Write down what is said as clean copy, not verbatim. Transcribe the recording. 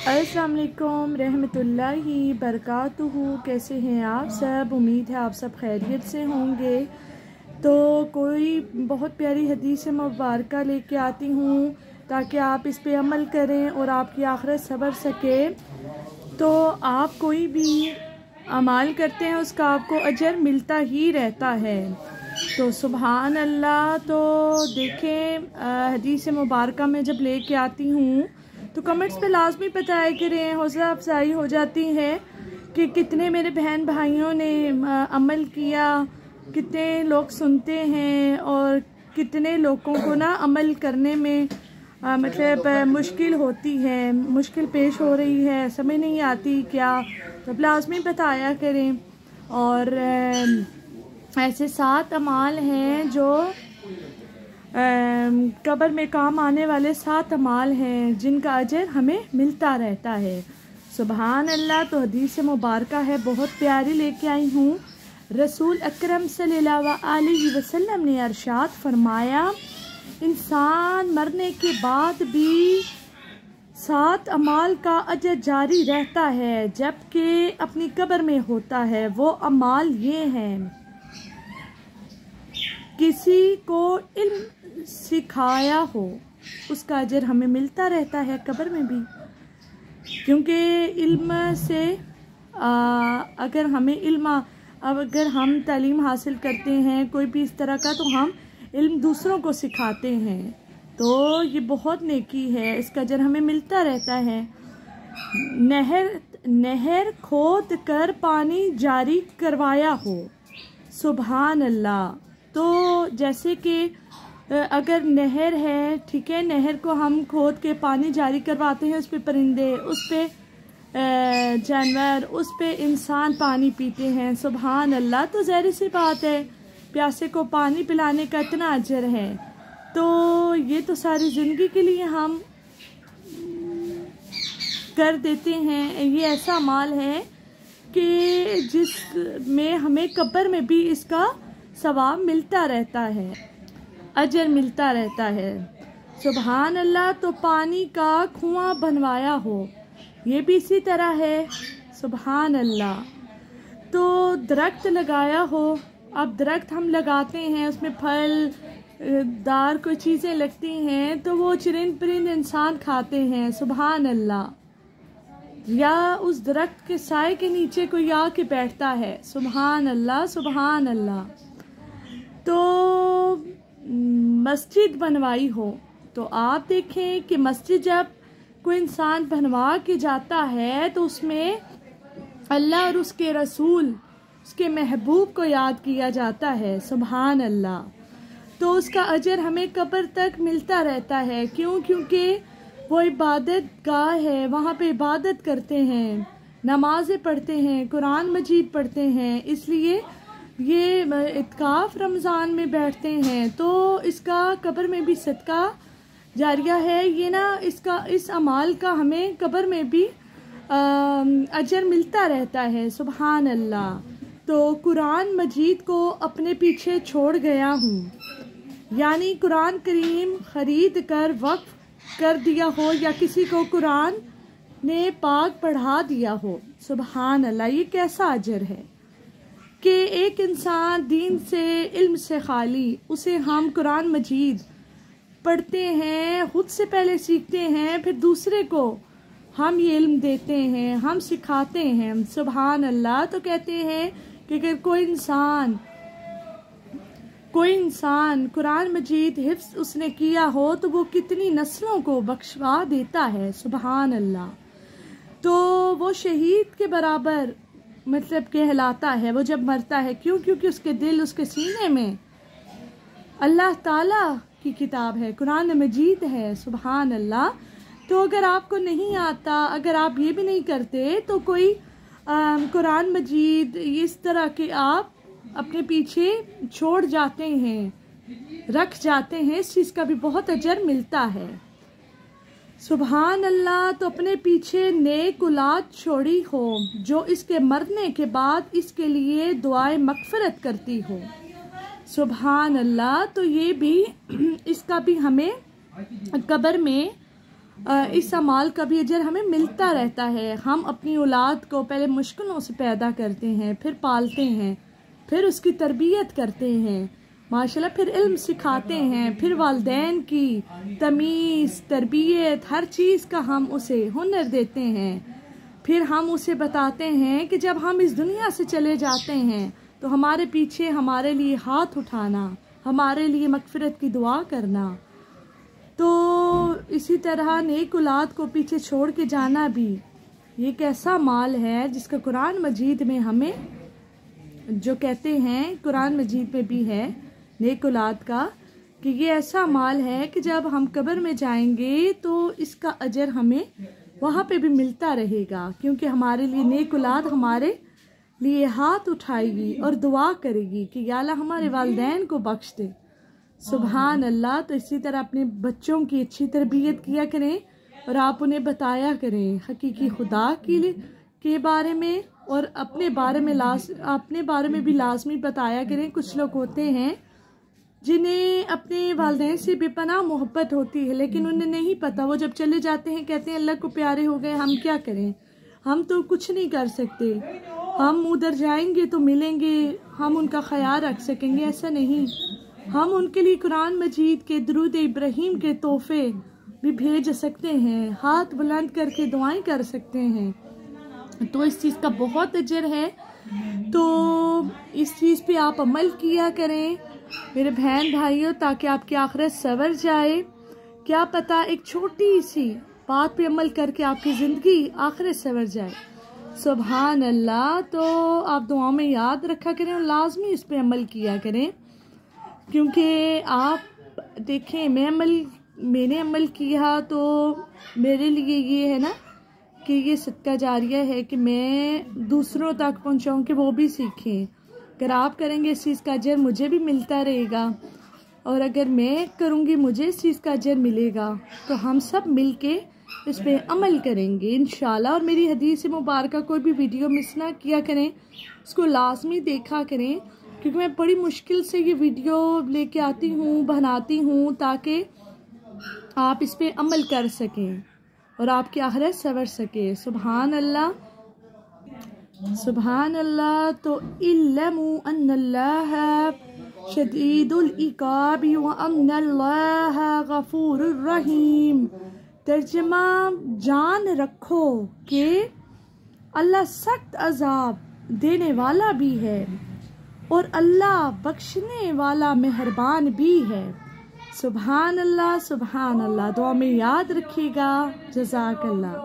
अस्सलाम वालेकुम रहमतुल्लाहि बरकातुहू। कैसे हैं आप सब? उम्मीद है आप सब खैरियत से होंगे। तो कोई बहुत प्यारी हदीस मुबारक लेके आती हूँ ताकि आप इस पे अमल करें और आपकी आखिरत संवर सके। तो आप कोई भी अमाल करते हैं उसका आपको अजर मिलता ही रहता है। तो सुभान अल्लाह। तो देखें, हदीस मुबारक में जब लेके आती हूँ तो कमेंट्स पे लाजमी बताया करें, हौसला अफजाई हो जाती है कि कितने मेरे बहन भाइयों ने अमल किया, कितने लोग सुनते हैं और कितने लोगों को ना अमल करने में मतलब मुश्किल होती है, मुश्किल पेश हो रही है, समझ नहीं आती क्या। तो लाजमी बताया करें। और ऐसे 7 अमाल हैं जो कब्र में काम आने वाले 7 अमाल हैं जिनका अजर हमें मिलता रहता है। सुभान अल्लाह। तो हदीस मुबारक है, बहुत प्यारी लेके आई हूँ। रसूल अकरम सल्लल्लाहु अलैहि वसल्लम ने इरशाद फरमाया, इंसान मरने के बाद भी 7 अमाल का अजर जारी रहता है जबकि अपनी कब्र में होता है। वो अमाल ये हैं: किसी को इल्म सिखाया हो, उसका अजर हमें मिलता रहता है कब्र में भी, क्योंकि इल्म से अगर हम तालीम हासिल करते हैं कोई भी इस तरह का, तो हम इल्म दूसरों को सिखाते हैं, तो ये बहुत नेकी है, इसका अजर हमें मिलता रहता है। नहर खोद कर पानी जारी करवाया हो, सुभान अल्लाह। तो जैसे कि अगर नहर है, ठीक है, नहर को हम खोद के पानी जारी करवाते हैं, उस पे परिंदे, उस पे जानवर, उस पे इंसान पानी पीते हैं, सुभान अल्लाह। तो ज़ाहिर सी बात है प्यासे को पानी पिलाने का इतना अजर है, तो ये तो सारी ज़िंदगी के लिए हम कर देते हैं। ये ऐसा माल है कि जिसमें हमें कब्र में भी इसका सवाब मिलता रहता है, अजर मिलता रहता है, सुभान अल्लाह। तो पानी का कुआं बनवाया हो, ये भी इसी तरह है, सुभान अल्लाह। तो दरख्त लगाया हो, अब दरख्त हम लगाते हैं, उसमें फल दार कोई चीज़ें लगती हैं, तो वो चरिंद परिंद इंसान खाते हैं, सुभान अल्लाह। या उस दरख्त के साए के नीचे कोई आके बैठता है, सुभान अल्लाह, सुभान अल्लाह। तो मस्जिद बनवाई हो, तो आप देखें कि मस्जिद जब कोई इंसान बनवा के जाता है तो उसमें अल्लाह और उसके रसूल, उसके महबूब को याद किया जाता है, सुभान अल्लाह। तो उसका अजर हमें कब्र तक मिलता रहता है। क्यों? क्योंकि वो इबादत गाह है, वहाँ पे इबादत करते हैं, नमाज़ें पढ़ते हैं, कुरान मजीद पढ़ते हैं, इसलिए ये इत्काफ रमज़ान में बैठते हैं, तो इसका कब्र में भी सदका जारिया है। ये ना इस अमाल का हमें कब्र में भी अजर मिलता रहता है, सुभान अल्लाह। तो कुरान मजीद को अपने पीछे छोड़ गया हूँ, यानी कुरान करीम खरीद कर वक्फ कर दिया हो या किसी को कुरान ने पाक पढ़ा दिया हो, सुभान अल्लाह। ये कैसा अजर है कि एक इंसान दीन से, इल्म से खाली, उसे हम कुरान मजीद पढ़ते हैं, खुद से पहले सीखते हैं, फिर दूसरे को हम ये इल्म देते हैं, हम सिखाते हैं, सुभान अल्लाह। तो कहते हैं कि अगर कोई इंसान कुरान मजीद हिफ्ज़ उसने किया हो तो वो कितनी नस्लों को बख्शवा देता है, सुभान अल्लाह। तो वो शहीद के बराबर मतलब कहलाता है वो जब मरता है। क्यों? क्योंकि उसके दिल, उसके सीने में अल्लाह ताला की किताब है, कुरान मजीद है, सुभान अल्लाह। तो अगर आपको नहीं आता, अगर आप ये भी नहीं करते, तो कोई कुरान मजीद इस तरह के आप अपने पीछे छोड़ जाते हैं, रख जाते हैं, इस चीज़ का भी बहुत अजर मिलता है, सुभान अल्लाह। तो अपने पीछे नेक औलाद छोड़ी हो जो इसके मरने के बाद इसके लिए दुआए मगफिरत करती हो, सुभान अल्लाह। तो ये भी इसका भी हमें कब्र में इस अमाल का भी अजर हमें मिलता रहता है। हम अपनी औलाद को पहले मुश्किलों से पैदा करते हैं, फिर पालते हैं, फिर उसकी तरबियत करते हैं माशाल्लाह, फिर इल्म सिखाते हैं, फिर वालिदैन की तमीज़ तरबियत हर चीज़ का हम उसे हुनर देते हैं। फिर हम उसे बताते हैं कि जब हम इस दुनिया से चले जाते हैं तो हमारे पीछे हमारे लिए हाथ उठाना, हमारे लिए मगफिरत की दुआ करना। तो इसी तरह नेक औलाद को पीछे छोड़ के जाना भी ये एक ऐसा माल है जिसका कुरान मजीद में हमें जो कहते हैं, कुरान मजीद में भी है नेक औलाद का, कि ये ऐसा माल है कि जब हम कब्र में जाएंगे तो इसका अजर हमें वहाँ पे भी मिलता रहेगा, क्योंकि हमारे लिए नेक औलाद हमारे लिए हाथ उठाएगी और दुआ करेगी कि या अल्लाह हमारे वालिदैन को बख्श दे। सुभान अल्लाह। तो इसी तरह अपने बच्चों की अच्छी तरबियत किया करें और आप उन्हें बताया करें हकीकी खुदा के बारे में, और अपने बारे में भी लाजमी बताया करें। कुछ लोग होते हैं जिन्हें अपने वालिदैन से बेपनाह मोहब्बत होती है, लेकिन उन्हें नहीं पता, वो जब चले जाते हैं कहते हैं अल्लाह को प्यारे हो गए, हम क्या करें, हम तो कुछ नहीं कर सकते, हम उधर जाएंगे तो मिलेंगे, हम उनका ख्याल रख सकेंगे। ऐसा नहीं, हम उनके लिए कुरान मजीद के दुरूद इब्राहिम के तोहफे भी भेज सकते हैं, हाथ बुलंद करके दुआएं कर सकते हैं। तो इस चीज़ का बहुत अजर है। तो इस चीज़ पे आप अमल किया करें मेरे बहन भाइयों, ताकि आपकी आखिरत सवर जाए। क्या पता एक छोटी सी बात पे अमल करके आपकी ज़िंदगी आखिरत सवर जाए। सुभान अल्लाह। तो आप दुआओं में याद रखा करें और लाजमी इस पे अमल किया करें, क्योंकि आप देखें मैंने अमल किया तो मेरे लिए ये है ना कि ये सदका जारिया है कि मैं दूसरों तक पहुंचाऊं कि वो भी सीखें। अगर आप करेंगे इस चीज़ का अजर मुझे भी मिलता रहेगा, और अगर मैं करूंगी मुझे इस चीज़ का अजर मिलेगा। तो हम सब मिलके इस पे अमल करेंगे इंशाल्लाह। और मेरी हदीस मुबारक कोई भी वीडियो मिस ना किया करें, उसको लाजमी देखा करें, क्योंकि मैं बड़ी मुश्किल से ये वीडियो लेके आती हूँ, बनाती हूँ, ताकि आप इस पे अमल कर सकें और आपकी आखिरत सवर सके। सुभान अल्लाह, सुभान अल्लाह। तो इल्लमु अन्नल्लाह शदीदुल इकाबि व अन्नल्लाह गफूरुर रहीम। तर्जमा, जान रखो कि अल्लाह सख्त अजाब देने वाला भी है और अल्लाह बख्शने वाला मेहरबान भी है। सुभान अल्लाह, सुभान अल्लाह। दुआ में याद रखिएगा। जज़ाकल्लाह।